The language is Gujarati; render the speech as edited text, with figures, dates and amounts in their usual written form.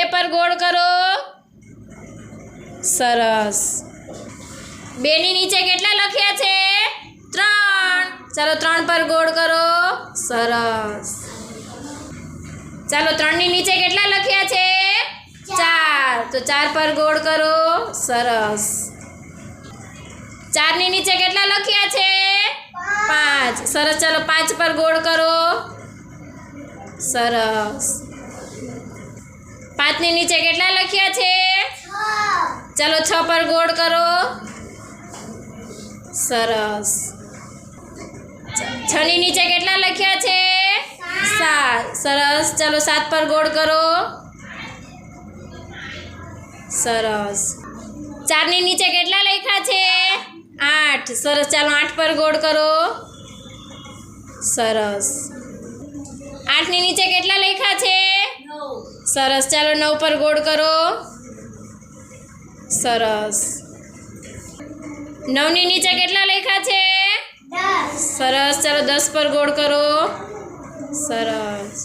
2 પર ગોળ કરો. સરસ. 2 ની નીચે કેટલા લખ્યા છે? 3. ચાલો 3 પર ગોળ કરો. સરસ. ચાલો 3 ની નીચે કેટલા લખ્યા છે? 4. તો 4 પર ગોળ કરો. સરસ. 4 ની નીચે કેટલા લખ્યા છે? 5. સરસ. ચાલો 5 પર ગોળ કરો. સરસ. 5 ની નીચે કેટલા લખ્યા છે? ચાલો 6 પર ગોળ કરો. સરસ. 6 ની નીચે કેટલા લખ્યા છે? 7. સરસ. ચાલો 7 પર ગોળ કરો. સરસ. 4 ની નીચે કેટલા લખ્યા છે? 8. સરસ. ચાલો 8 પર ગોળ કરો. સરસ. 8 ની નીચે કેટલા લખ્યા છે? 9. સરસ. ચાલો 9 પર ગોળ કરો. સરસ. 9 ની નીચે કેટલા લખ્યા છે? 10. સરસ. ચાલો 10 પર ગોળ કરો. સરસ.